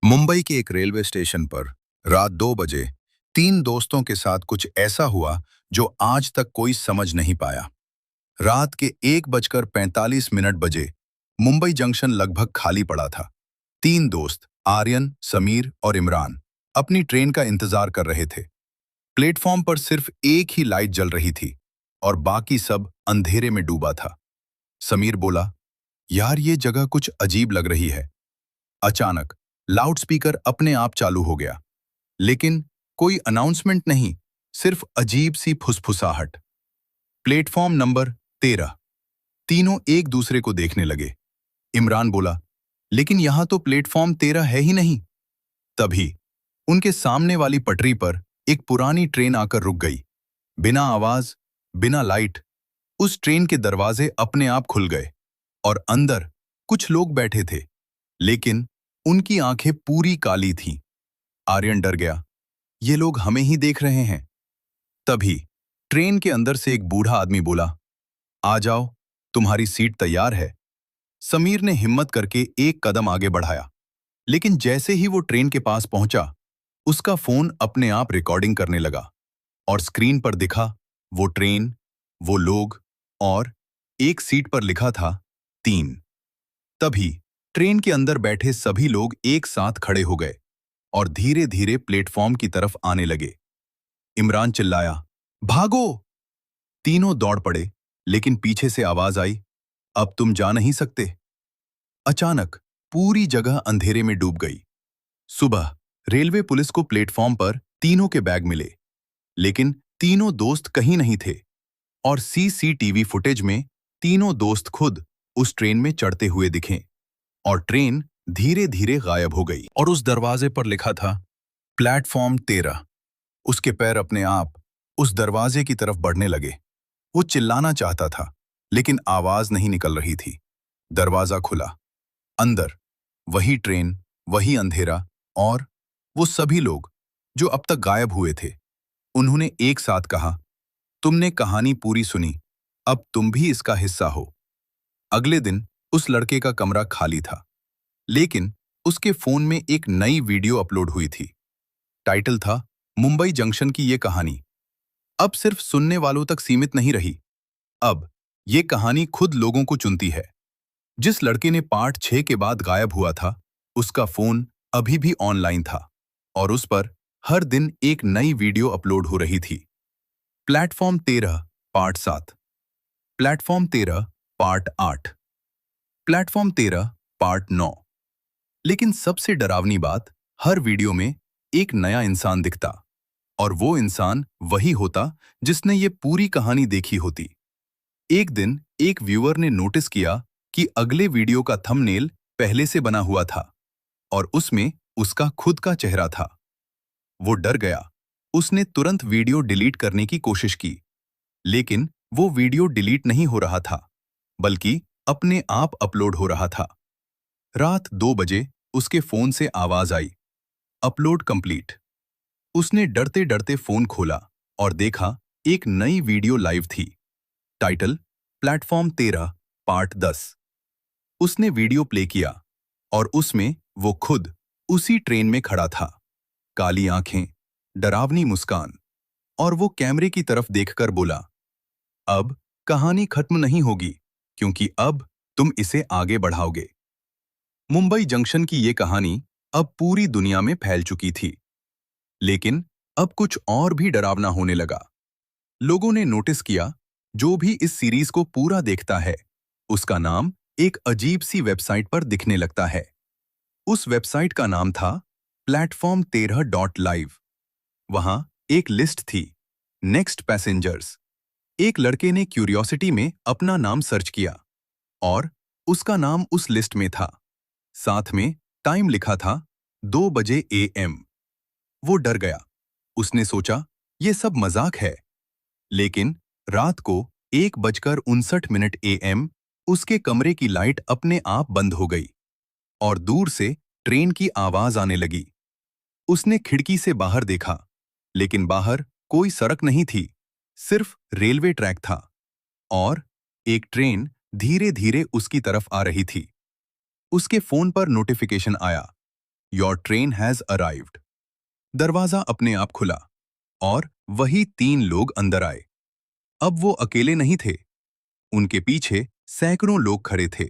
मुंबई के एक railway station पर रात 2 बजे तीन दोस्तों के साथ कुछ ऐसा हुआ जो आज तक कोई समझ नहीं पाया। रात के 1:45 बजे मुंबई जंक्शन लगभग खाली पड़ा था। तीन दोस्त आर्यन, समीर और इमरान अपनी ट्रेन का इंतजार कर रहे थे। प्लेटफॉर्म पर सिर्फ एक ही लाइट जल रही थी और बाकी सब अंधेरे में डूबा था। समीर बोला, यार ये जगह कुछ अजीब लग रही है। अचानक लाउडस्पीकर अपने आप चालू हो गया, लेकिन कोई अनाउंसमेंट नहीं, सिर्फ अजीब सी फुसफुसाहट। Platform number 13। तीनों एक दूसरे को देखने लगे। इमरान बोला, लेकिन यहां तो प्लेटफॉर्म 13 है ही नहीं। तभी उनके सामने वाली पटरी पर एक पुरानी ट्रेन आकर रुक गई। बिना आवाज, बिना लाइट, उस ट्रेन के दरवाजे अपने आप खुल गए और अंदर कुछ लोग बैठे थे, लेकिन उनकी आंखें पूरी काली थीं। आर्यन डर गया, ये लोग हमें ही देख रहे हैं। तभी ट्रेन के अंदर से एक बूढ़ा आदमी बोला, आ जाओ, तुम्हारी सीट तैयार है। समीर ने हिम्मत करके एक कदम आगे बढ़ाया, लेकिन जैसे ही वो ट्रेन के पास पहुंचा, उसका फोन अपने आप रिकॉर्डिंग करने लगा और स्क्रीन पर दिखा वो ट्रेन, वो लोग और एक सीट पर लिखा था 3। तभी ट्रेन के अंदर बैठे सभी लोग एक साथ खड़े हो गए और धीरे धीरे प्लेटफॉर्म की तरफ आने लगे। इमरान चिल्लाया, भागो! तीनों दौड़ पड़े, लेकिन पीछे से आवाज आई, अब तुम जा नहीं सकते। अचानक पूरी जगह अंधेरे में डूब गई। सुबह रेलवे पुलिस को प्लेटफॉर्म पर तीनों के बैग मिले, लेकिन तीनों दोस्त कहीं नहीं थे और सीसीटीवी फुटेज में तीनों दोस्त खुद उस ट्रेन में चढ़ते हुए दिखे और ट्रेन धीरे धीरे गायब हो गई। और उस दरवाजे पर लिखा था प्लेटफॉर्म 13। उसके पैर अपने आप उस दरवाजे की तरफ बढ़ने लगे। वो चिल्लाना चाहता था, लेकिन आवाज नहीं निकल रही थी। दरवाजा खुला। अंदर वही ट्रेन, वही अंधेरा और वो सभी लोग जो अब तक गायब हुए थे। उन्होंने एक साथ कहा, तुमने कहानी पूरी सुनी, अब तुम भी इसका हिस्सा हो। अगले दिन उस लड़के का कमरा खाली था, लेकिन उसके फोन में एक नई वीडियो अपलोड हुई थी। टाइटल था, मुंबई जंक्शन की ये कहानी। अब सिर्फ सुनने वालों तक सीमित नहीं रही। अब ये कहानी खुद लोगों को चुनती है। जिस लड़के ने पार्ट 6 के बाद गायब हुआ था, उसका फोन अभी भी ऑनलाइन था और उस पर हर दिन एक नई वीडियो अपलोड हो रही थी। Platform 13 part 7, platform 13 part 8, platform 13 part 9। लेकिन सबसे डरावनी बात, हर वीडियो में एक नया इंसान दिखता और वो इंसान वही होता जिसने ये पूरी कहानी देखी होती। एक दिन एक व्यूअर ने नोटिस किया कि अगले वीडियो का थंबनेल पहले से बना हुआ था और उसमें उसका खुद का चेहरा था। वो डर गया। उसने तुरंत वीडियो डिलीट करने की कोशिश की, लेकिन वो वीडियो डिलीट नहीं हो रहा था, बल्कि अपने आप अपलोड हो रहा था। रात 2 बजे उसके फोन से आवाज आई, अपलोड कंप्लीट। उसने डरते डरते फोन खोला और देखा एक नई वीडियो लाइव थी। Title, platform 13 part 10। उसने वीडियो प्ले किया और उसमें वो खुद उसी ट्रेन में खड़ा था। काली आंखें, डरावनी मुस्कान, और वो कैमरे की तरफ देखकर बोला, अब कहानी खत्म नहीं होगी, क्योंकि अब तुम इसे आगे बढ़ाओगे। मुंबई जंक्शन की ये कहानी अब पूरी दुनिया में फैल चुकी थी, लेकिन अब कुछ और भी डरावना होने लगा। लोगों ने नोटिस किया, जो भी इस सीरीज को पूरा देखता है, उसका नाम एक अजीब सी वेबसाइट पर दिखने लगता है। उस वेबसाइट का नाम था प्लेटफॉर्म 13.live। वहां एक लिस्ट थी, नेक्स्ट पैसेंजर्स। एक लड़के ने क्यूरियोसिटी में अपना नाम सर्च किया और उसका नाम उस लिस्ट में था। साथ में टाइम लिखा था 2 बजे AM। वो डर गया। उसने सोचा, ये सब मजाक है। लेकिन रात को 1:59 AM उसके कमरे की लाइट अपने आप बंद हो गई और दूर से ट्रेन की आवाज आने लगी। उसने खिड़की से बाहर देखा, लेकिन बाहर कोई सड़क नहीं थी, सिर्फ रेलवे ट्रैक था और एक ट्रेन धीरे धीरे उसकी तरफ आ रही थी। उसके फोन पर नोटिफिकेशन आया, योर ट्रेन हैज अराइव्ड। दरवाजा अपने आप खुला और वही 3 लोग अंदर आए। अब वो अकेले नहीं थे, उनके पीछे सैकड़ों लोग खड़े थे।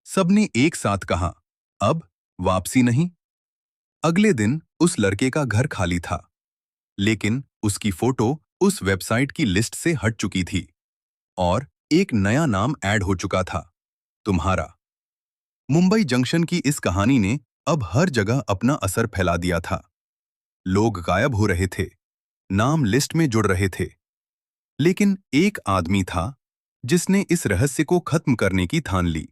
सबने एक साथ कहा, अब वापसी नहीं। अगले दिन उस लड़के का घर खाली था, लेकिन उसकी फोटो उस वेबसाइट की लिस्ट से हट चुकी थी और एक नया नाम ऐड हो चुका था, तुम्हारा। मुंबई जंक्शन की इस कहानी ने अब हर जगह अपना असर फैला दिया था। लोग गायब हो रहे थे, नाम लिस्ट में जुड़ रहे थे, लेकिन एक आदमी था जिसने इस रहस्य को खत्म करने की ठान ली।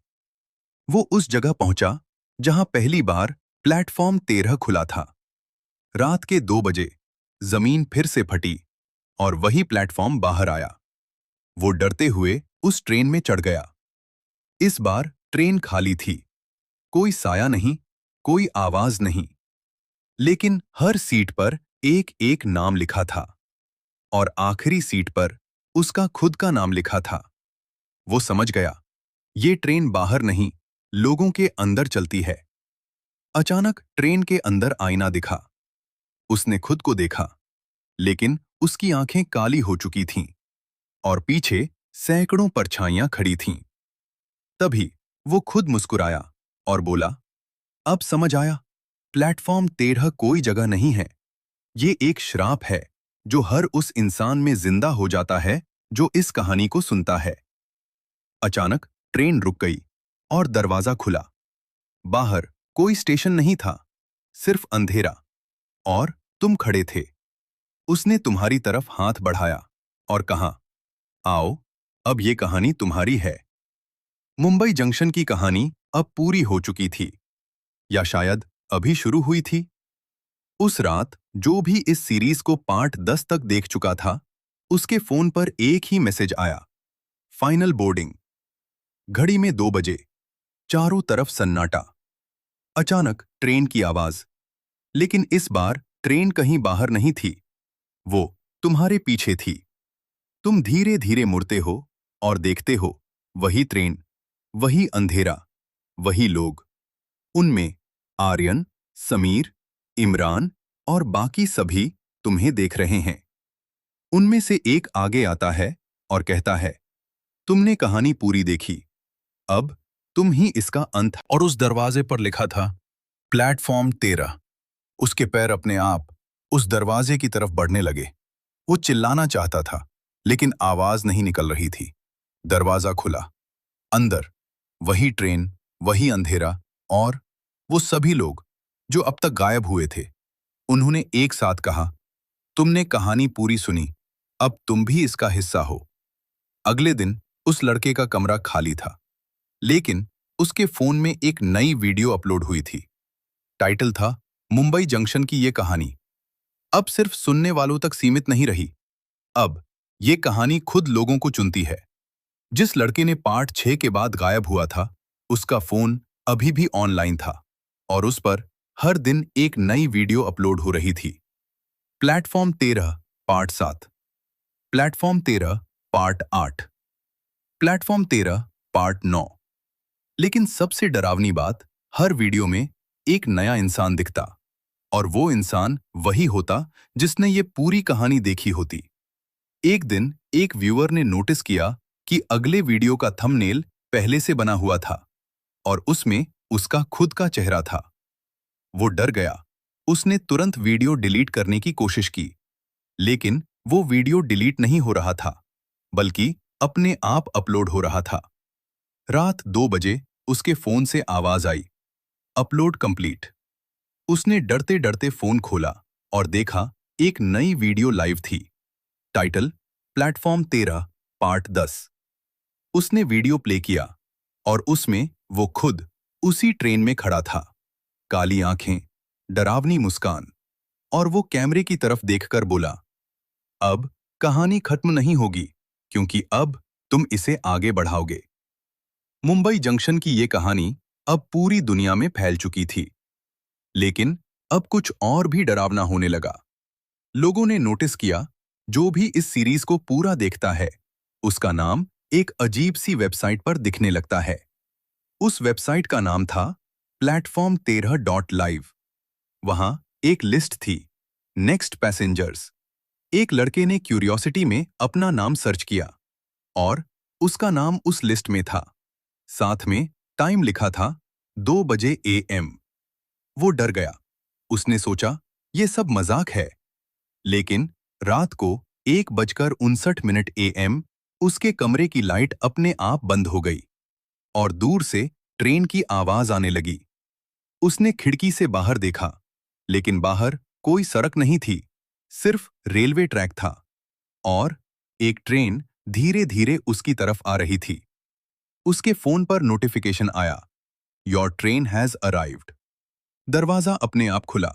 वो उस जगह पहुंचा जहां पहली बार प्लेटफॉर्म 13 खुला था। रात के 2 बजे जमीन फिर से फटी और वही प्लेटफॉर्म बाहर आया। वो डरते हुए उस ट्रेन में चढ़ गया। इस बार ट्रेन खाली थी, कोई साया नहीं, कोई आवाज नहीं, लेकिन हर सीट पर एक एक नाम लिखा था और आखिरी सीट पर उसका खुद का नाम लिखा था। वो समझ गया, ये ट्रेन बाहर नहीं, लोगों के अंदर चलती है। अचानक ट्रेन के अंदर आईना दिखा। उसने खुद को देखा, लेकिन उसकी आंखें काली हो चुकी थीं और पीछे सैकड़ों परछाइयां खड़ी थीं। तभी वो खुद मुस्कुराया और बोला, अब समझ आया, प्लेटफॉर्म 13 कोई जगह नहीं है, ये एक श्राप है जो हर उस इंसान में जिंदा हो जाता है जो इस कहानी को सुनता है। अचानक ट्रेन रुक गई और दरवाजा खुला। बाहर कोई स्टेशन नहीं था, सिर्फ अंधेरा, और तुम खड़े थे। उसने तुम्हारी तरफ हाथ बढ़ाया और कहा, आओ, अब ये कहानी तुम्हारी है। मुंबई जंक्शन की कहानी अब पूरी हो चुकी थी, या शायद अभी शुरू हुई थी। उस रात जो भी इस सीरीज को पार्ट 10 तक देख चुका था, उसके फोन पर एक ही मैसेज आया, फाइनल बोर्डिंग। घड़ी में 2 बजे, चारों तरफ सन्नाटा। अचानक ट्रेन की आवाज, लेकिन इस बार ट्रेन कहीं बाहर नहीं थी, वो तुम्हारे पीछे थी। तुम धीरे धीरे मुड़ते हो और देखते हो, वही ट्रेन, वही अंधेरा, वही लोग। उनमें आर्यन, समीर, इमरान और बाकी सभी तुम्हें देख रहे हैं। उनमें से एक आगे आता है और कहता है, तुमने कहानी पूरी देखी, अब तुम ही इसका अंत। और उस दरवाजे पर लिखा था, प्लेटफॉर्म 13। उसके पैर अपने आप उस दरवाजे की तरफ बढ़ने लगे। वो चिल्लाना चाहता था, लेकिन आवाज नहीं निकल रही थी। दरवाजा खुला। अंदर वही ट्रेन, वही अंधेरा और वो सभी लोग जो अब तक गायब हुए थे। उन्होंने एक साथ कहा, तुमने कहानी पूरी सुनी, अब तुम भी इसका हिस्सा हो। अगले दिन उस लड़के का कमरा खाली था, लेकिन उसके फोन में एक नई वीडियो अपलोड हुई थी। टाइटल था, मुंबई जंक्शन की ये कहानी अब सिर्फ सुनने वालों तक सीमित नहीं रही। अब ये कहानी खुद लोगों को चुनती है। जिस लड़के ने पार्ट 6 के बाद गायब हुआ था, उसका फोन अभी भी ऑनलाइन था और उस पर हर दिन एक नई वीडियो अपलोड हो रही थी। Platform 13 part 7, platform 13 part 8, platform 13 part 9। लेकिन सबसे डरावनी बात, हर वीडियो में एक नया इंसान दिखता और वो इंसान वही होता जिसने ये पूरी कहानी देखी होती। एक दिन एक व्यूअर ने नोटिस किया कि अगले वीडियो का थंबनेल पहले से बना हुआ था और उसमें उसका खुद का चेहरा था। वो डर गया। उसने तुरंत वीडियो डिलीट करने की कोशिश की, लेकिन वो वीडियो डिलीट नहीं हो रहा था, बल्कि अपने आप अपलोड हो रहा था। रात 2 बजे उसके फोन से आवाज आई, अपलोड कंप्लीट। उसने डरते डरते फोन खोला और देखा एक नई वीडियो लाइव थी। Title, platform 13 part 10। उसने वीडियो प्ले किया और उसमें वो खुद उसी ट्रेन में खड़ा था। काली आंखें, डरावनी मुस्कान, और वो कैमरे की तरफ देखकर बोला, अब कहानी खत्म नहीं होगी, क्योंकि अब तुम इसे आगे बढ़ाओगे। मुंबई जंक्शन की ये कहानी अब पूरी दुनिया में फैल चुकी थी, लेकिन अब कुछ और भी डरावना होने लगा। लोगों ने नोटिस किया, जो भी इस सीरीज को पूरा देखता है, उसका नाम एक अजीब सी वेबसाइट पर दिखने लगता है। उस वेबसाइट का नाम था प्लेटफॉर्म 13.live। वहां एक लिस्ट थी, नेक्स्ट पैसेंजर्स। एक लड़के ने क्यूरियोसिटी में अपना नाम सर्च किया और उसका नाम उस लिस्ट में था। साथ में टाइम लिखा था 2 बजे AM। वो डर गया। उसने सोचा ये सब मजाक है। लेकिन रात को 1:59 AM उसके कमरे की लाइट अपने आप बंद हो गई और दूर से ट्रेन की आवाज आने लगी। उसने खिड़की से बाहर देखा, लेकिन बाहर कोई सड़क नहीं थी, सिर्फ रेलवे ट्रैक था और एक ट्रेन धीरे धीरे उसकी तरफ आ रही थी। उसके फोन पर नोटिफिकेशन आया, योर ट्रेन हैज अराइव्ड। दरवाजा अपने आप खुला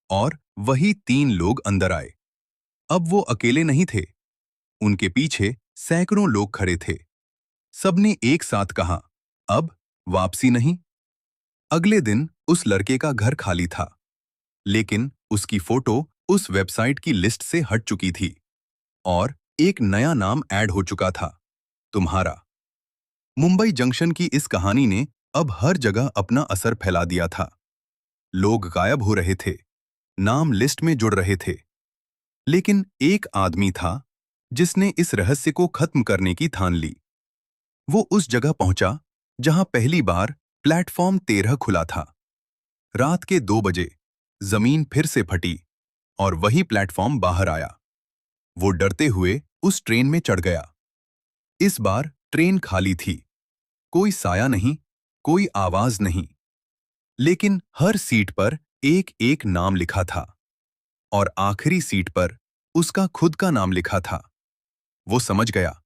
और वही 3 लोग अंदर आए। अब वो अकेले नहीं थे, उनके पीछे सैकड़ों लोग खड़े थे। सबने एक साथ कहा, अब वापसी नहीं। अगले दिन उस लड़के का घर खाली था, लेकिन उसकी फोटो उस वेबसाइट की लिस्ट से हट चुकी थी और एक नया नाम ऐड हो चुका था, तुम्हारा। मुंबई जंक्शन की इस कहानी ने अब हर जगह अपना असर फैला दिया था। लोग गायब हो रहे थे, नाम लिस्ट में जुड़ रहे थे, लेकिन एक आदमी था जिसने इस रहस्य को खत्म करने की ठान ली। वो उस जगह पहुंचा जहां पहली बार प्लेटफॉर्म 13 खुला था। रात के 2 बजे जमीन फिर से फटी और वही प्लेटफॉर्म बाहर आया। वो डरते हुए उस ट्रेन में चढ़ गया। इस बार ट्रेन खाली थी, कोई साया नहीं, कोई आवाज नहीं, लेकिन हर सीट पर एक एक नाम लिखा था और आखिरी सीट पर उसका खुद का नाम लिखा था। वो समझ गया,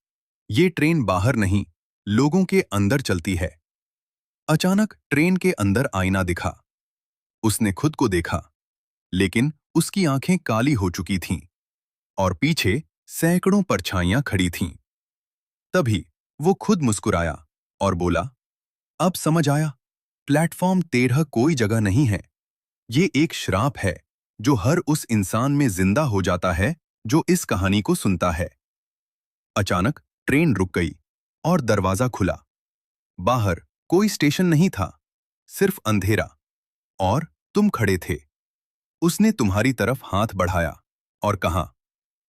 ये ट्रेन बाहर नहीं, लोगों के अंदर चलती है। अचानक ट्रेन के अंदर आईना दिखा। उसने खुद को देखा, लेकिन उसकी आंखें काली हो चुकी थीं और पीछे सैकड़ों परछाइयां खड़ी थीं। तभी वो खुद मुस्कुराया और बोला, अब समझ आया, प्लेटफॉर्म 13 कोई जगह नहीं है। ये एक श्राप है जो हर उस इंसान में जिंदा हो जाता है जो इस कहानी को सुनता है। अचानक ट्रेन रुक गई और दरवाजा खुला। बाहर कोई स्टेशन नहीं था, सिर्फ अंधेरा और तुम खड़े थे। उसने तुम्हारी तरफ हाथ बढ़ाया और कहा,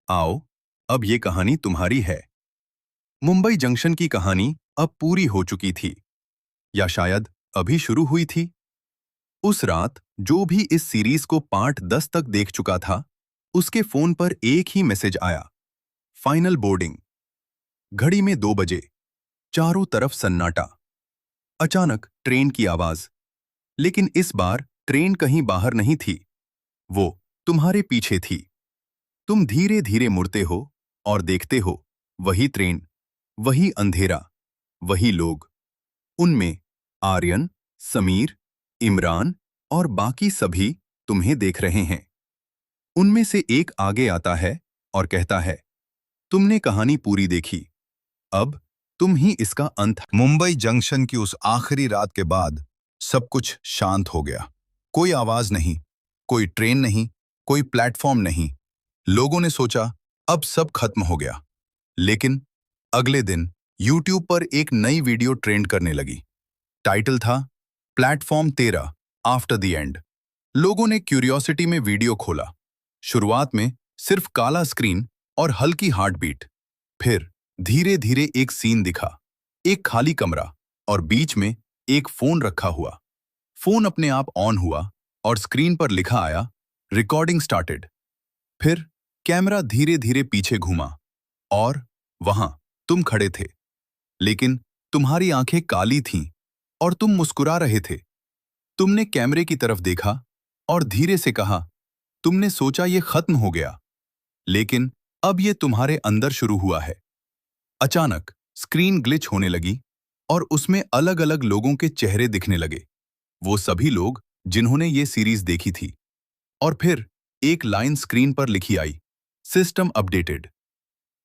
आओ, अब ये कहानी तुम्हारी है। मुंबई जंक्शन की कहानी अब पूरी हो चुकी थी, या शायद अभी शुरू हुई थी। उस रात जो भी इस सीरीज को पार्ट 10 तक देख चुका था, उसके फोन पर एक ही मैसेज आया, फाइनल बोर्डिंग। घड़ी में 2 बजे, चारों तरफ सन्नाटा। अचानक ट्रेन की आवाज, लेकिन इस बार ट्रेन कहीं बाहर नहीं थी, वो तुम्हारे पीछे थी। तुम धीरे धीरे मुड़ते हो और देखते हो, वही ट्रेन, वही अंधेरा, वही लोग। उनमें आर्यन, समीर, इमरान और बाकी सभी तुम्हें देख रहे हैं। उनमें से एक आगे आता है और कहता है, तुमने कहानी पूरी देखी, अब तुम ही इसका अंत। मुंबई जंक्शन की उस आखिरी रात के बाद सब कुछ शांत हो गया। कोई आवाज नहीं, कोई ट्रेन नहीं, कोई प्लेटफॉर्म नहीं। लोगों ने सोचा अब सब खत्म हो गया। लेकिन अगले दिन YouTube पर एक नई वीडियो ट्रेंड करने लगी। टाइटल था, प्लेटफॉर्म 13 आफ्टर द एंड। लोगों ने क्यूरियोसिटी में वीडियो खोला। शुरुआत में सिर्फ काला स्क्रीन और हल्की हार्ट बीट। फिर धीरे धीरे एक सीन दिखा, एक खाली कमरा और बीच में एक फोन रखा हुआ। फोन अपने आप ऑन हुआ और स्क्रीन पर लिखा आया, रिकॉर्डिंग स्टार्टेड। फिर कैमरा धीरे धीरे पीछे घूमा और वहां तुम खड़े थे, लेकिन तुम्हारी आंखें काली थीं और तुम मुस्कुरा रहे थे। तुमने कैमरे की तरफ देखा और धीरे से कहा, तुमने सोचा ये खत्म हो गया, लेकिन अब ये तुम्हारे अंदर शुरू हुआ है। अचानक स्क्रीन ग्लिच होने लगी और उसमें अलग अलग लोगों के चेहरे दिखने लगे, वो सभी लोग जिन्होंने ये सीरीज देखी थी। और फिर एक लाइन स्क्रीन पर लिखी आई, सिस्टम अपडेटेड।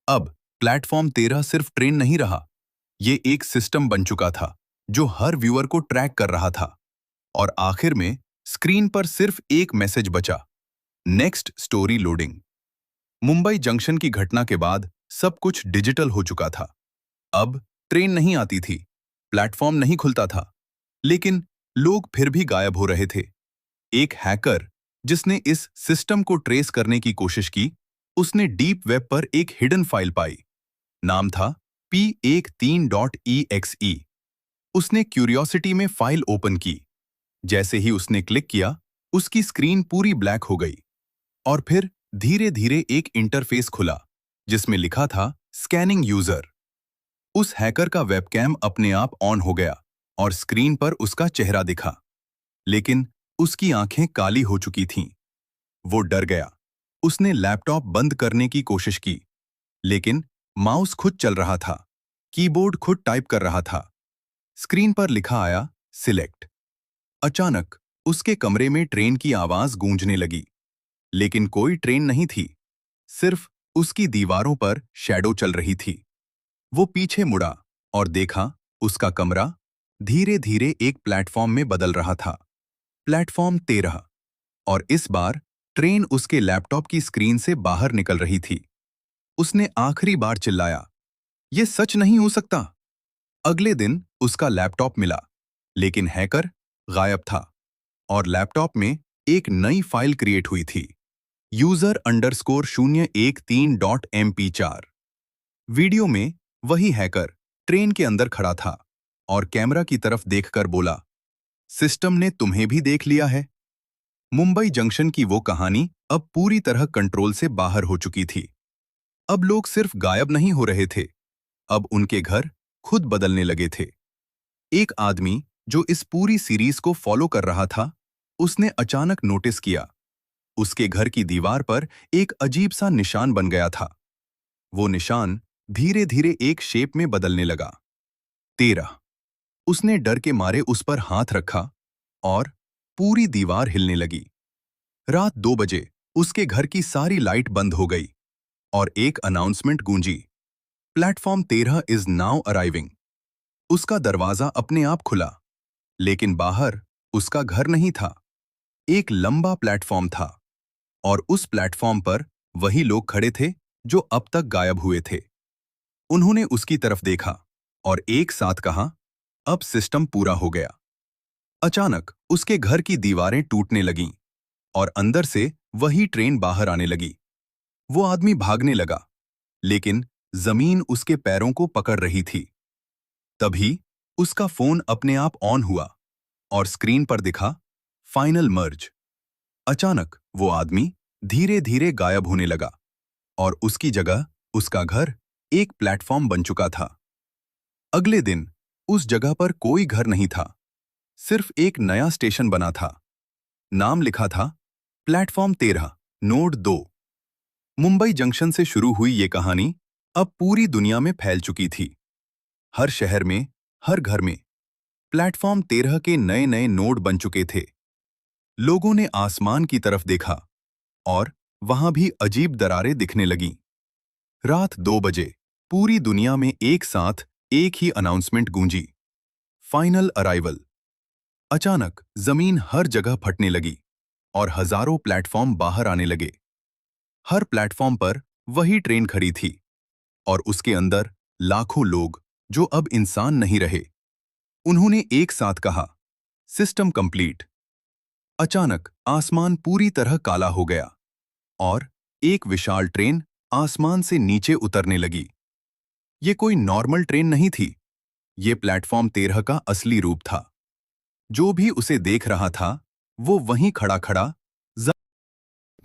अब प्लेटफॉर्म 13 सिर्फ ट्रेन नहीं रहा, ये एक सिस्टम बन चुका था जो हर व्यूअर को ट्रैक कर रहा था। और आखिर में स्क्रीन पर सिर्फ एक मैसेज बचा, next story loading. Mumbai junction की घटना के बाद सब कुछ डिजिटल हो चुका था। अब ट्रेन नहीं आती थी, प्लेटफॉर्म नहीं खुलता था, लेकिन लोग फिर भी गायब हो रहे थे। एक हैकर जिसने इस सिस्टम को ट्रेस करने की कोशिश की, उसने डीप वेब पर एक हिडन फाइल पाई। नाम था P13.exe। उसने क्यूरियोसिटी में फाइल ओपन की। जैसे ही उसने क्लिक किया, उसकी स्क्रीन पूरी ब्लैक हो गई और फिर धीरे धीरे एक इंटरफेस खुला जिसमें लिखा था स्कैनिंग यूजर। उस हैकर का वेबकैम अपने आप ऑन हो गया और स्क्रीन पर उसका चेहरा दिखा, लेकिन उसकी आंखें काली हो चुकी थीं। वो डर गया। उसने लैपटॉप बंद करने की कोशिश की, लेकिन माउस खुद चल रहा था, कीबोर्ड खुद टाइप कर रहा था। स्क्रीन पर लिखा आया सिलेक्ट। अचानक उसके कमरे में ट्रेन की आवाज गूंजने लगी, लेकिन कोई ट्रेन नहीं थी। सिर्फ उसकी दीवारों पर शैडो चल रही थी। वो पीछे मुड़ा और देखा, उसका कमरा धीरे धीरे एक प्लेटफॉर्म में बदल रहा था। प्लेटफॉर्म 13। और इस बार ट्रेन उसके लैपटॉप की स्क्रीन से बाहर निकल रही थी। उसने आखिरी बार चिल्लाया, "यह सच नहीं हो सकता।" अगले दिन उसका लैपटॉप मिला, लेकिन हैकर गायब था और लैपटॉप में एक नई फाइल क्रिएट हुई थी, user_013.mp4। वीडियो में वही हैकर ट्रेन के अंदर खड़ा था और कैमरा की तरफ देखकर बोला, "सिस्टम ने तुम्हें भी देख लिया है।" मुंबई जंक्शन की वो कहानी अब पूरी तरह कंट्रोल से बाहर हो चुकी थी। अब लोग सिर्फ गायब नहीं हो रहे थे, अब उनके घर खुद बदलने लगे थे। एक आदमी जो इस पूरी सीरीज को फॉलो कर रहा था, उसने अचानक नोटिस किया, उसके घर की दीवार पर एक अजीब सा निशान बन गया था। वो निशान धीरे धीरे एक शेप में बदलने लगा। 13। उसने डर के मारे उस पर हाथ रखा और पूरी दीवार हिलने लगी। रात 2 बजे उसके घर की सारी लाइट बंद हो गई और एक announcement Gunji, platform 13 is now arriving. उसका दरवाजा अपने आप खुला, लेकिन बाहर उसका घर नहीं था। एक लंबा प्लेटफॉर्म था और उस प्लेटफॉर्म पर वही लोग खड़े थे जो अब तक गायब हुए थे। उन्होंने उसकी तरफ देखा और एक साथ कहा, "अब सिस्टम पूरा हो गया।" अचानक उसके घर की दीवारें टूटने लगीं और अंदर से वही ट्रेन बाहर आने लगी। वो आदमी भागने लगा, लेकिन जमीन उसके पैरों को पकड़ रही थी। तभी उसका फोन अपने आप ऑन हुआ और स्क्रीन पर दिखा, फाइनल मर्ज। अचानक वो आदमी धीरे धीरे गायब होने लगा और उसकी जगह उसका घर एक प्लेटफॉर्म बन चुका था। अगले दिन उस जगह पर कोई घर नहीं था, सिर्फ एक नया स्टेशन बना था। नाम लिखा था प्लेटफॉर्म 13, नोड 2। मुंबई जंक्शन से शुरू हुई ये कहानी अब पूरी दुनिया में फैल चुकी थी। हर शहर में, हर घर में प्लेटफॉर्म 13 के नए नए नोड बन चुके थे। लोगों ने आसमान की तरफ देखा और वहां भी अजीब दरारें दिखने लगीं। रात 2 बजे पूरी दुनिया में एक साथ एक ही अनाउंसमेंट गूंजी, फाइनल अराइवल। अचानक जमीन हर जगह फटने लगी और हजारों प्लेटफॉर्म बाहर आने लगे। हर प्लेटफॉर्म पर वही ट्रेन खड़ी थी और उसके अंदर लाखों लोग जो अब इंसान नहीं रहे। उन्होंने एक साथ कहा, सिस्टम कंप्लीट। अचानक आसमान पूरी तरह काला हो गया और एक विशाल ट्रेन आसमान से नीचे उतरने लगी। ये कोई नॉर्मल ट्रेन नहीं थी, ये प्लेटफॉर्म 13 का असली रूप था। जो भी उसे देख रहा था, वो वहीं खड़ा खड़ा।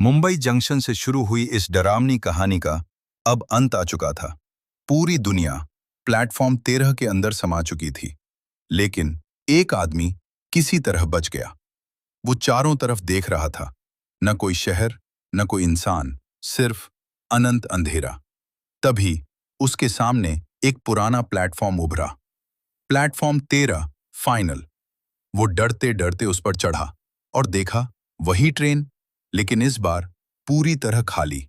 मुंबई जंक्शन से शुरू हुई इस डरावनी कहानी का अब अंत आ चुका था। पूरी दुनिया प्लेटफॉर्म 13 के अंदर समा चुकी थी, लेकिन एक आदमी किसी तरह बच गया। वो चारों तरफ देख रहा था, न कोई शहर, न कोई इंसान, सिर्फ अनंत अंधेरा। तभी उसके सामने एक पुराना प्लेटफॉर्म उभरा, प्लेटफॉर्म 13 फाइनल। वो डरते डरते उस पर चढ़ा और देखा वही ट्रेन, लेकिन इस बार पूरी तरह खाली।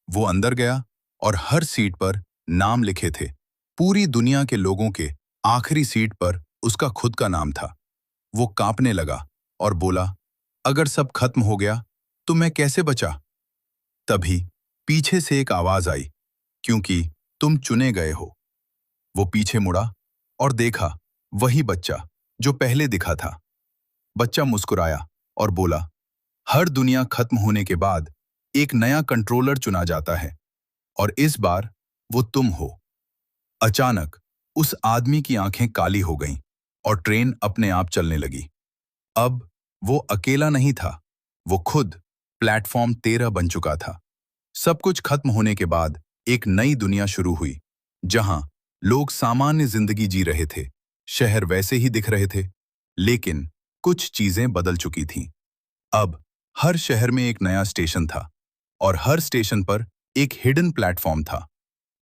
वो अंदर गया और हर सीट पर नाम लिखे थे, पूरी दुनिया के लोगों के। आखिरी सीट पर उसका खुद का नाम था। वो कांपने लगा और बोला, "अगर सब खत्म हो गया तो मैं कैसे बचा?" तभी पीछे से एक आवाज आई, "क्योंकि तुम चुने गए हो।" वो पीछे मुड़ा और देखा वही बच्चा जो पहले दिखा था। बच्चा मुस्कुराया और बोला, हर दुनिया खत्म होने के बाद एक नया कंट्रोलर चुना जाता है और इस बार वो तुम हो। अचानक उस आदमी की आंखें काली हो गईं और ट्रेन अपने आप चलने लगी। अब वो अकेला नहीं था, वो खुद प्लेटफॉर्म 13 बन चुका था। सब कुछ खत्म होने के बाद एक नई दुनिया शुरू हुई, जहां लोग सामान्य जिंदगी जी रहे थे, शहर वैसे ही दिख रहे थे, लेकिन कुछ चीजें बदल चुकी थीं। अब हर शहर में एक नया स्टेशन था और हर स्टेशन पर एक हिडन प्लेटफॉर्म था,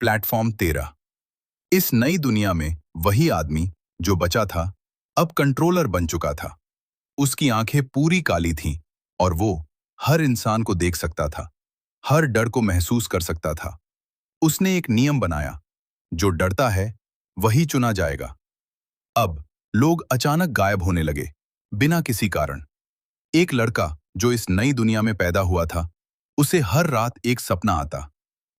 प्लेटफॉर्म 13। इस नई दुनिया में वही आदमी जो बचा था, अब कंट्रोलर बन चुका था। उसकी आंखें पूरी काली थीं और वो हर इंसान को देख सकता था, हर डर को महसूस कर सकता था। उसने एक नियम बनाया, जो डरता है वही चुना जाएगा। अब लोग अचानक गायब होने लगे, बिना किसी कारण। एक लड़का जो इस नई दुनिया में पैदा हुआ था, उसे हर रात एक सपना आता,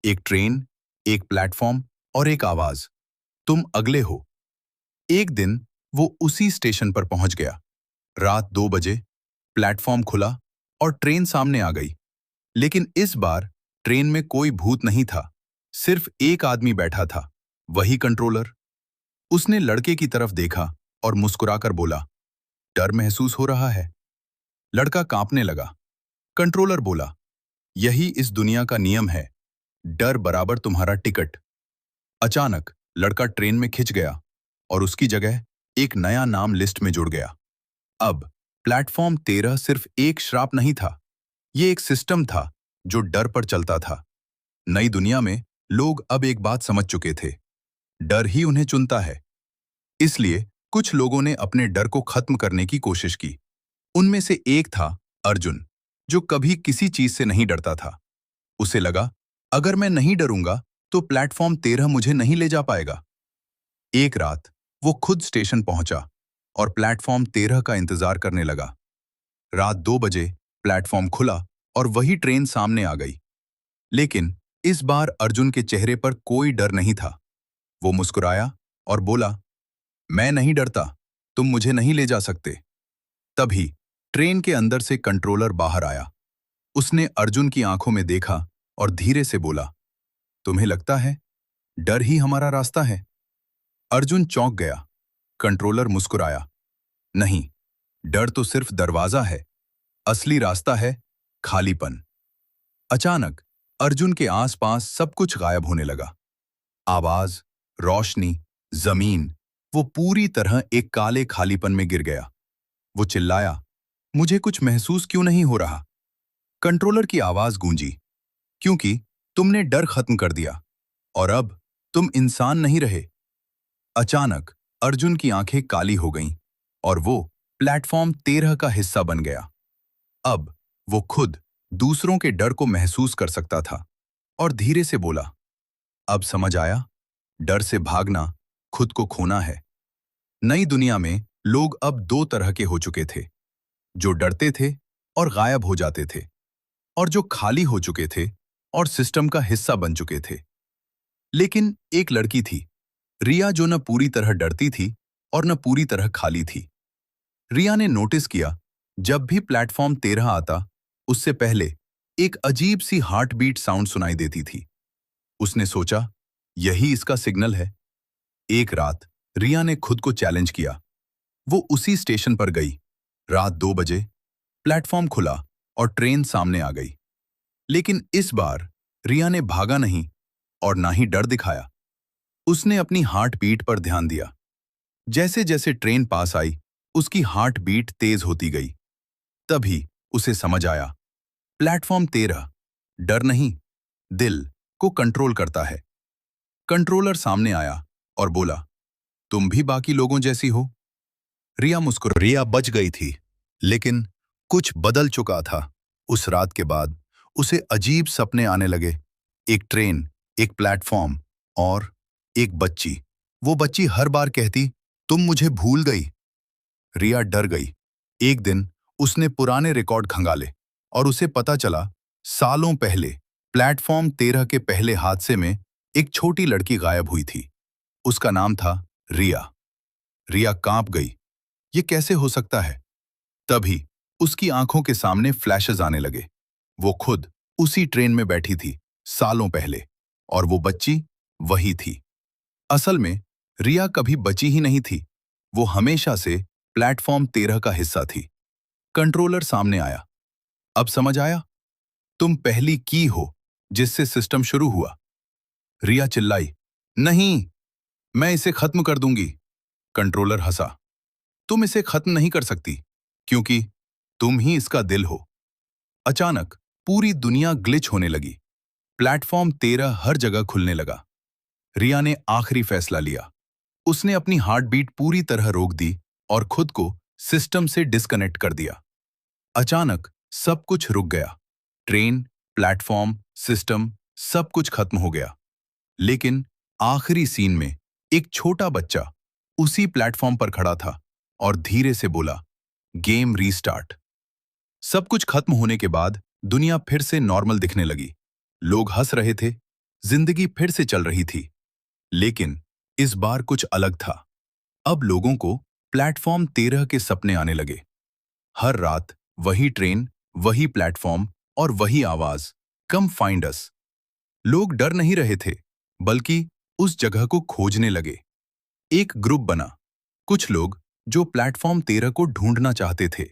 एक ट्रेन, एक प्लेटफॉर्म और एक आवाज, तुम अगले हो। एक दिन वो उसी स्टेशन पर पहुंच गया। रात 2 बजे प्लेटफॉर्म खुला और ट्रेन सामने आ गई। लेकिन इस बार ट्रेन में कोई भूत नहीं था, सिर्फ एक आदमी बैठा था, वही कंट्रोलर। उसने लड़के की तरफ देखा और मुस्कुराकर बोला, डर महसूस हो रहा है? लड़का कांपने लगा। कंट्रोलर बोला, यही इस दुनिया का नियम है, डर बराबर तुम्हारा टिकट। अचानक लड़का ट्रेन में खिंच गया और उसकी जगह एक नया नाम लिस्ट में जुड़ गया। अब प्लेटफॉर्म 13 सिर्फ एक श्राप नहीं था, ये एक सिस्टम था जो डर पर चलता था। नई दुनिया में लोग अब एक बात समझ चुके थे, डर ही उन्हें चुनता है। इसलिए कुछ लोगों ने अपने डर को खत्म करने की कोशिश की। उनमें से एक था अर्जुन, जो कभी किसी चीज से नहीं डरता था। उसे लगा, अगर मैं नहीं डरूंगा तो प्लेटफॉर्म 13 मुझे नहीं ले जा पाएगा। एक रात वो खुद स्टेशन पहुंचा और प्लेटफॉर्म 13 का इंतजार करने लगा। रात 2 बजे प्लेटफॉर्म खुला और वही ट्रेन सामने आ गई। लेकिन इस बार अर्जुन के चेहरे पर कोई डर नहीं था। वो मुस्कुराया और बोला, मैं नहीं डरता, तुम मुझे नहीं ले जा सकते। तभी ट्रेन के अंदर से कंट्रोलर बाहर आया। उसने अर्जुन की आंखों में देखा और धीरे से बोला, तुम्हें लगता है डर ही हमारा रास्ता है? अर्जुन चौंक गया। कंट्रोलर मुस्कुराया, नहीं, डर तो सिर्फ दरवाजा है, असली रास्ता है खालीपन। अचानक अर्जुन के आसपास सब कुछ गायब होने लगा। आवाज, रोशनी, जमीन, वो पूरी तरह एक काले खालीपन में गिर गया। वो चिल्लाया, मुझे कुछ महसूस क्यों नहीं हो रहा? कंट्रोलर की आवाज गूंजी, क्योंकि तुमने डर खत्म कर दिया और अब तुम इंसान नहीं रहे। अचानक अर्जुन की आंखें काली हो गईं और वो प्लेटफॉर्म 13 का हिस्सा बन गया। अब वो खुद दूसरों के डर को महसूस कर सकता था और धीरे से बोला, अब समझ आया, डर से भागना खुद को खोना है। नई दुनिया में लोग अब दो तरह के हो चुके थे, जो डरते थे और गायब हो जाते थे, और जो खाली हो चुके थे और सिस्टम का हिस्सा बन चुके थे। लेकिन एक लड़की थी, रिया, जो न पूरी तरह डरती थी और न पूरी तरह खाली थी। रिया ने नोटिस किया, जब भी प्लेटफॉर्म 13 आता, उससे पहले एक अजीब सी हार्ट बीट साउंड सुनाई देती थी। उसने सोचा, यही इसका सिग्नल है। एक रात रिया ने खुद को चैलेंज किया। वो उसी स्टेशन पर गई। रात 2 बजे प्लेटफॉर्म खुला और ट्रेन सामने आ गई। लेकिन इस बार रिया ने भागा नहीं और ना ही डर दिखाया। उसने अपनी हार्ट बीट पर ध्यान दिया। जैसे जैसे ट्रेन पास आई, उसकी हार्ट बीट तेज होती गई। तभी उसे समझ आया, प्लेटफॉर्म 13 डर नहीं, दिल को कंट्रोल करता है। कंट्रोलर सामने आया और बोला, तुम भी बाकी लोगों जैसी हो? रिया बच गई थी, लेकिन कुछ बदल चुका था। उस रात के बाद उसे अजीब सपने आने लगे। एक ट्रेन, एक प्लेटफॉर्म और एक बच्ची। वो बच्ची हर बार कहती, तुम मुझे भूल गई। रिया डर गई। एक दिन उसने पुराने रिकॉर्ड खंगाले और उसे पता चला, सालों पहले प्लेटफॉर्म 13 के पहले हादसे में एक छोटी लड़की गायब हुई थी। उसका नाम था रिया। रिया कांप गई, ये कैसे हो सकता है? तभी उसकी आंखों के सामने फ्लैशेस आने लगे। वो खुद उसी ट्रेन में बैठी थी सालों पहले, और वो बच्ची वही थी। असल में रिया कभी बची ही नहीं थी। वो हमेशा से प्लेटफॉर्म 13 का हिस्सा थी। कंट्रोलर सामने आया। अब समझ आया? तुम पहली की हो जिससे सिस्टम शुरू हुआ। रिया चिल्लाई, नहीं, मैं इसे खत्म कर दूंगी। कंट्रोलर हंसा, तुम इसे खत्म नहीं कर सकती, क्योंकि तुम ही इसका दिल हो। अचानक पूरी दुनिया ग्लिच होने लगी। प्लेटफॉर्म 13 हर जगह खुलने लगा। रिया ने आखिरी फैसला लिया। उसने अपनी हार्ट बीट पूरी तरह रोक दी और खुद को सिस्टम से डिस्कनेक्ट कर दिया। अचानक सब कुछ रुक गया। ट्रेन, प्लेटफॉर्म, सिस्टम, सब कुछ खत्म हो गया। लेकिन आखिरी सीन में एक छोटा बच्चा उसी प्लेटफॉर्म पर खड़ा था और धीरे से बोला, गेम रीस्टार्ट। सब कुछ खत्म होने के बाद दुनिया फिर से नॉर्मल दिखने लगी। लोग हंस रहे थे, जिंदगी फिर से चल रही थी। लेकिन इस बार कुछ अलग था। अब लोगों को प्लेटफॉर्म 13 के सपने आने लगे। हर रात वही ट्रेन, वही प्लेटफॉर्म और वही आवाज, कम फाइंड अस। लोग डर नहीं रहे थे, बल्कि उस जगह को खोजने लगे। एक ग्रुप बना, कुछ लोग जो प्लेटफॉर्म 13 को ढूंढना चाहते थे।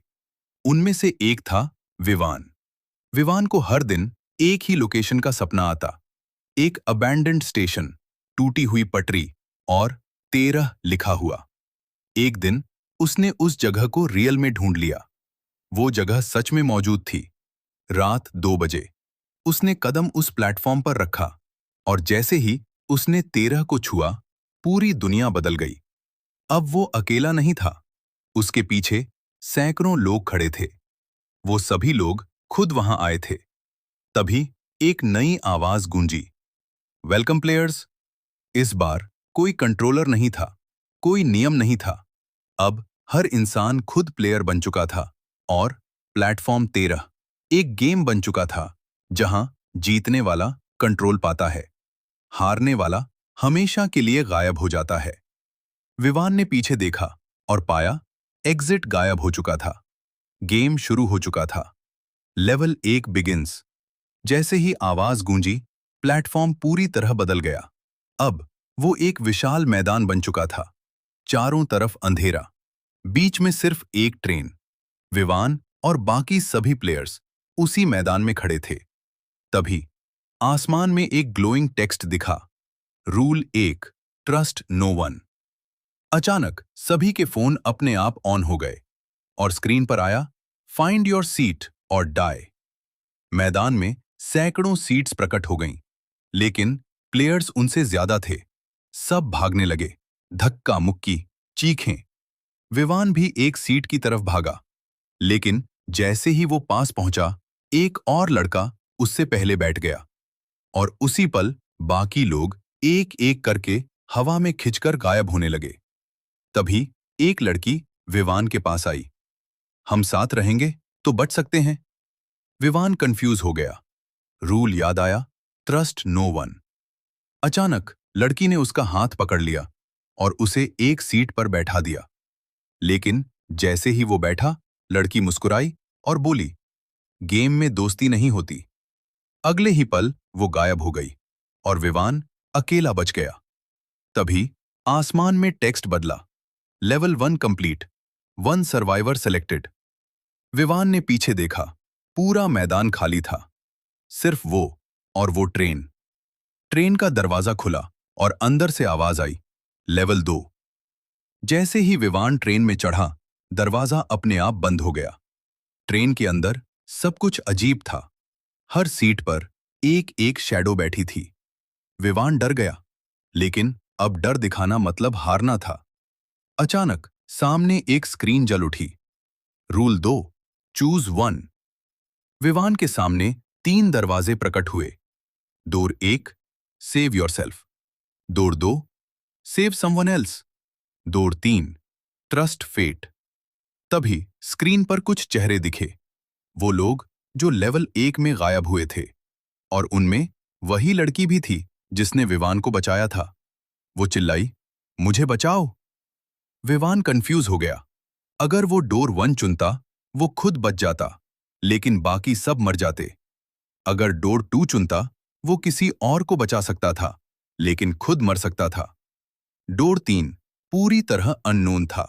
उनमें से एक था विवान। विवान को हर दिन एक ही लोकेशन का सपना आता, एक अबैंडन्ड स्टेशन, टूटी हुई पटरी और 13 लिखा हुआ। एक दिन उसने उस जगह को रियल में ढूंढ लिया। वो जगह सच में मौजूद थी। रात 2 बजे उसने कदम उस प्लेटफॉर्म पर रखा, और जैसे ही उसने 13 को छुआ, पूरी दुनिया बदल गई। अब वो अकेला नहीं था, उसके पीछे सैकड़ों लोग खड़े थे। वो सभी लोग खुद वहां आए थे। तभी एक नई आवाज गूंजी, वेलकम प्लेयर्स। इस बार कोई कंट्रोलर नहीं था, कोई नियम नहीं था। अब हर इंसान खुद प्लेयर बन चुका था, और प्लेटफॉर्म 13 एक गेम बन चुका था, जहां जीतने वाला कंट्रोल पाता है, हारने वाला हमेशा के लिए गायब हो जाता है। विवान ने पीछे देखा और पाया एग्जिट गायब हो चुका था। गेम शुरू हो चुका था। Level 1 begins. जैसे ही आवाज गूंजी, प्लेटफॉर्म पूरी तरह बदल गया। अब वो एक विशाल मैदान बन चुका था। चारों तरफ अंधेरा, बीच में सिर्फ एक ट्रेन। विवान और बाकी सभी प्लेयर्स उसी मैदान में खड़े थे। तभी आसमान में एक ग्लोइंग टेक्स्ट दिखा, रूल 1, ट्रस्ट नो वन। अचानक सभी के फोन अपने आप ऑन हो गए और स्क्रीन पर आया, फाइंड योर सीट और डाई। मैदान में सैकड़ों सीट्स प्रकट हो गईं, लेकिन प्लेयर्स उनसे ज्यादा थे। सब भागने लगे, धक्का मुक्की, चीखें। विवान भी एक सीट की तरफ भागा, लेकिन जैसे ही वो पास पहुंचा, एक और लड़का उससे पहले बैठ गया, और उसी पल बाकी लोग एक एक करके हवा में खिंचकर गायब होने लगे। तभी एक लड़की विवान के पास आई, हम साथ रहेंगे तो बच सकते हैं। विवान कंफ्यूज हो गया। रूल याद आया, ट्रस्ट नो वन। अचानक लड़की ने उसका हाथ पकड़ लिया और उसे एक सीट पर बैठा दिया। लेकिन जैसे ही वो बैठा, लड़की मुस्कुराई और बोली, गेम में दोस्ती नहीं होती। अगले ही पल वो गायब हो गई और विवान अकेला बच गया। तभी आसमान में टेक्स्ट बदला, level 1 complete, 1 survivor selected. Vivaan ने पीछे देखा, पूरा मैदान खाली था, सिर्फ वो और वो ट्रेन। ट्रेन का दरवाजा खुला और अंदर से आवाज आई, लेवल 2। जैसे ही विवान ट्रेन में चढ़ा, दरवाजा अपने आप बंद हो गया। ट्रेन के अंदर सब कुछ अजीब था। हर सीट पर एक एक शैडो बैठी थी। विवान डर गया, लेकिन अब डर दिखाना मतलब हारना था। अचानक सामने एक स्क्रीन जल उठी, रूल 2, चूज 1। विवान के सामने 3 दरवाजे प्रकट हुए। Door 1, save yourself. Door 2, save someone else. Door 3, trust fate. तभी स्क्रीन पर कुछ चेहरे दिखे, वो लोग जो लेवल 1 में गायब हुए थे, और उनमें वही लड़की भी थी जिसने विवान को बचाया था। वो चिल्लाई, मुझे बचाओ। विवान कंफ्यूज हो गया। अगर वो डोर 1 चुनता वो खुद बच जाता, लेकिन बाकी सब मर जाते। अगर डोर 2 चुनता, वो किसी और को बचा सकता था, लेकिन खुद मर सकता था। डोर 3 पूरी तरह अननोन था।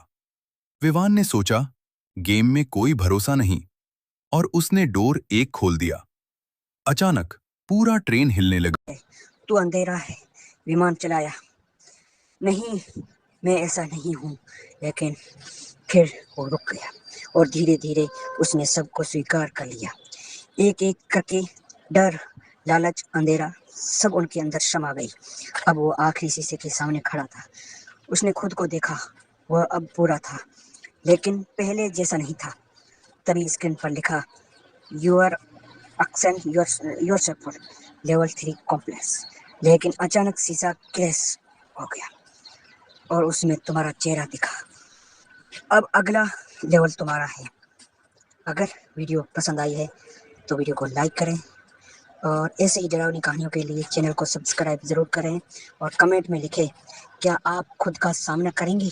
विवान ने सोचा, गेम में कोई भरोसा नहीं, और उसने डोर 1 खोल दिया। अचानक पूरा ट्रेन हिलने लगा। तू अंधेरा है, विमान चलाया। नहीं, मैं ऐसा नहीं हूँ। लेकिन फिर वो रुक गया और धीरे धीरे उसने सबको स्वीकार कर लिया। एक एक करके डर, लालच, अंधेरा सब उनके अंदर समा गई। अब वो आखिरी शीशे के सामने खड़ा था। उसने खुद को देखा। वह अब बुरा था, लेकिन पहले जैसा नहीं था। तभी स्क्रीन पर लिखा, यूर एक्सेंट योर सफर लेवल 3 कॉम्प्लेक्स। लेकिन अचानक शीशा क्रैश हो गया और उसमें तुम्हारा चेहरा दिखा। अब अगला लेवल तुम्हारा है। अगर वीडियो पसंद आई है तो वीडियो को लाइक करें और ऐसे ही डरावनी कहानियों के लिए चैनल को सब्सक्राइब ज़रूर करें और कमेंट में लिखें, क्या आप खुद का सामना करेंगी।